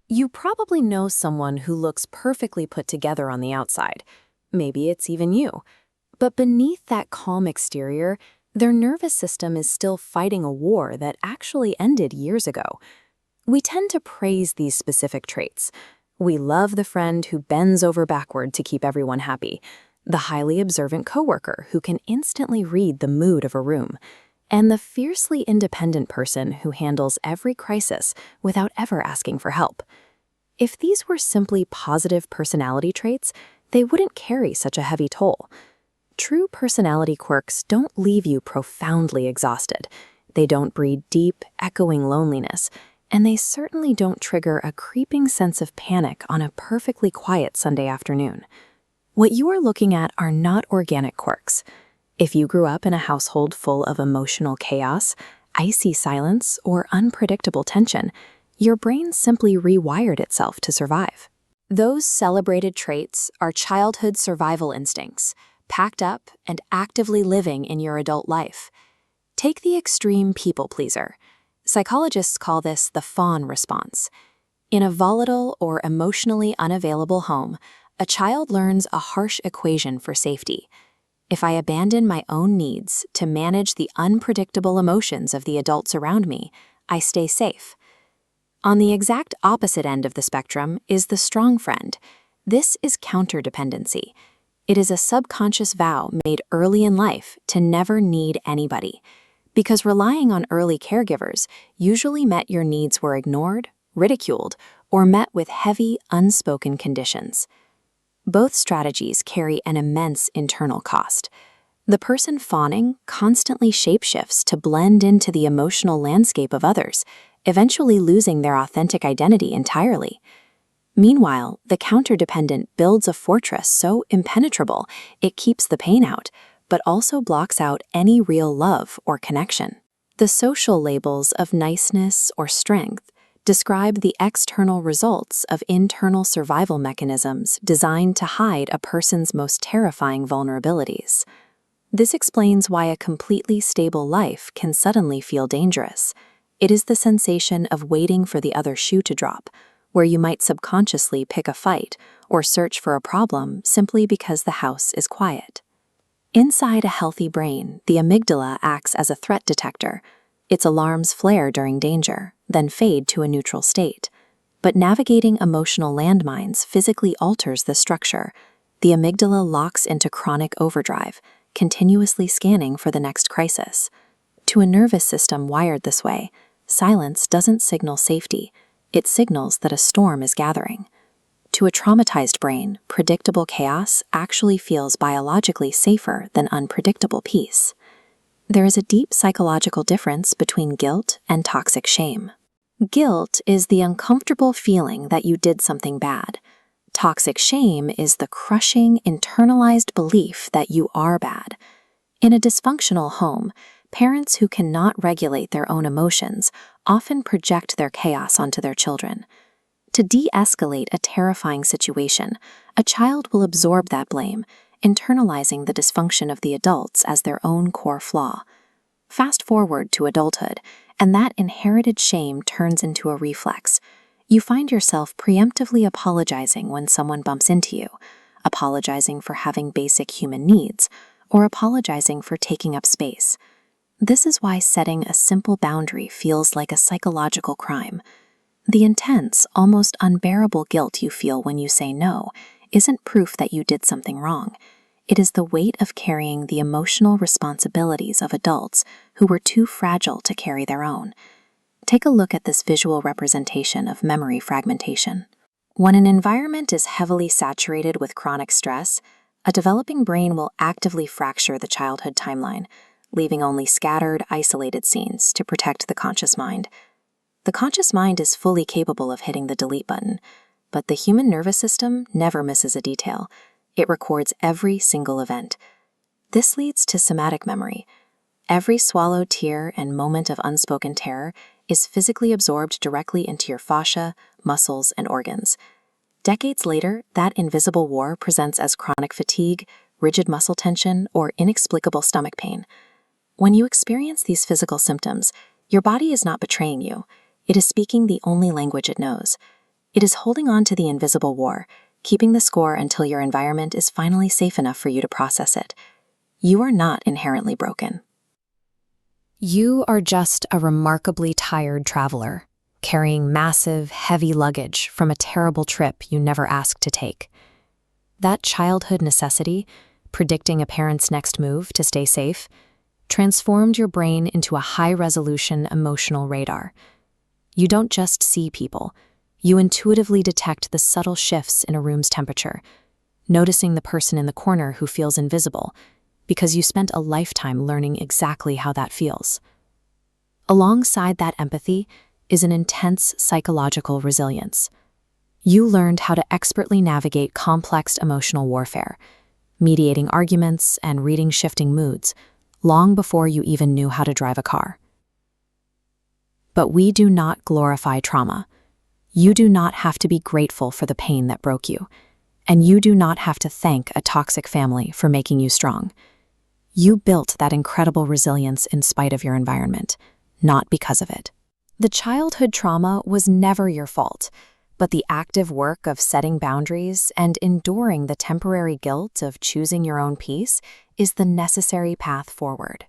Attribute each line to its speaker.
Speaker 1: You probably know someone who looks perfectly put together on the outside. Maybe it's even you. But beneath that calm exterior, their nervous system is still fighting a war that actually ended years ago. We tend to praise these specific traits. We love the friend who bends over backward to keep everyone happy, the highly observant coworker who can instantly read the mood of a room, and the fiercely independent person who handles every crisis without ever asking for help. If these were simply positive personality traits, they wouldn't carry such a heavy toll. True personality quirks don't leave you profoundly exhausted. They don't breed deep, echoing loneliness, and they certainly don't trigger a creeping sense of panic on a perfectly quiet Sunday afternoon. What you are looking at are not organic quirks. If you grew up in a household full of emotional chaos, icy silence, or unpredictable tension, your brain simply rewired itself to survive. Those celebrated traits are childhood survival instincts, packed up and actively living in your adult life. Take the extreme people pleaser. Psychologists call this the fawn response. In a volatile or emotionally unavailable home, a child learns a harsh equation for safety. If I abandon my own needs to manage the unpredictable emotions of the adults around me, I stay safe. On the exact opposite end of the spectrum is the strong friend. This is counterdependency. It is a subconscious vow made early in life to never need anybody, because relying on early caregivers usually meant your needs were ignored, ridiculed, or met with heavy, unspoken conditions. Both strategies carry an immense internal cost. The person fawning constantly shapeshifts to blend into the emotional landscape of others, eventually losing their authentic identity entirely. Meanwhile, the counterdependent builds a fortress so impenetrable it keeps the pain out, but also blocks out any real love or connection. The social labels of niceness or strength describe the external results of internal survival mechanisms designed to hide a person's most terrifying vulnerabilities. This explains why a completely stable life can suddenly feel dangerous. It is the sensation of waiting for the other shoe to drop, where you might subconsciously pick a fight or search for a problem simply because the house is quiet. Inside a healthy brain, the amygdala acts as a threat detector. Its alarms flare during danger, then fade to a neutral state. But navigating emotional landmines physically alters the structure. The amygdala locks into chronic overdrive, continuously scanning for the next crisis. To a nervous system wired this way, silence doesn't signal safety. It signals that a storm is gathering. To a traumatized brain, predictable chaos actually feels biologically safer than unpredictable peace. There is a deep psychological difference between guilt and toxic shame. Guilt is the uncomfortable feeling that you did something bad. Toxic shame is the crushing, internalized belief that you are bad. In a dysfunctional home, parents who cannot regulate their own emotions often project their chaos onto their children. To de-escalate a terrifying situation, a child will absorb that blame, internalizing the dysfunction of the adults as their own core flaw. Fast forward to adulthood, and that inherited shame turns into a reflex. You find yourself preemptively apologizing when someone bumps into you, apologizing for having basic human needs, or apologizing for taking up space. This is why setting a simple boundary feels like a psychological crime. The intense, almost unbearable guilt you feel when you say no isn't proof that you did something wrong. It is the weight of carrying the emotional responsibilities of adults who were too fragile to carry their own. Take a look at this visual representation of memory fragmentation. When an environment is heavily saturated with chronic stress, a developing brain will actively fracture the childhood timeline, leaving only scattered, isolated scenes to protect the conscious mind. The conscious mind is fully capable of hitting the delete button, but the human nervous system never misses a detail. It records every single event. This leads to somatic memory. Every swallowed tear and moment of unspoken terror is physically absorbed directly into your fascia, muscles, and organs. Decades later, that invisible war presents as chronic fatigue, rigid muscle tension, or inexplicable stomach pain. When you experience these physical symptoms, your body is not betraying you. It is speaking the only language it knows. It is holding on to the invisible war, keeping the score until your environment is finally safe enough for you to process it. You are not inherently broken. You are just a remarkably tired traveler, carrying massive, heavy luggage from a terrible trip you never asked to take. That childhood necessity, predicting a parent's next move to stay safe, transformed your brain into a high-resolution emotional radar. You don't just see people. You intuitively detect the subtle shifts in a room's temperature, noticing the person in the corner who feels invisible, because you spent a lifetime learning exactly how that feels. Alongside that empathy is an intense psychological resilience. You learned how to expertly navigate complex emotional warfare, mediating arguments and reading shifting moods, long before you even knew how to drive a car. But we do not glorify trauma. You do not have to be grateful for the pain that broke you, and you do not have to thank a toxic family for making you strong. You built that incredible resilience in spite of your environment, not because of it. The childhood trauma was never your fault, but the active work of setting boundaries and enduring the temporary guilt of choosing your own peace is the necessary path forward.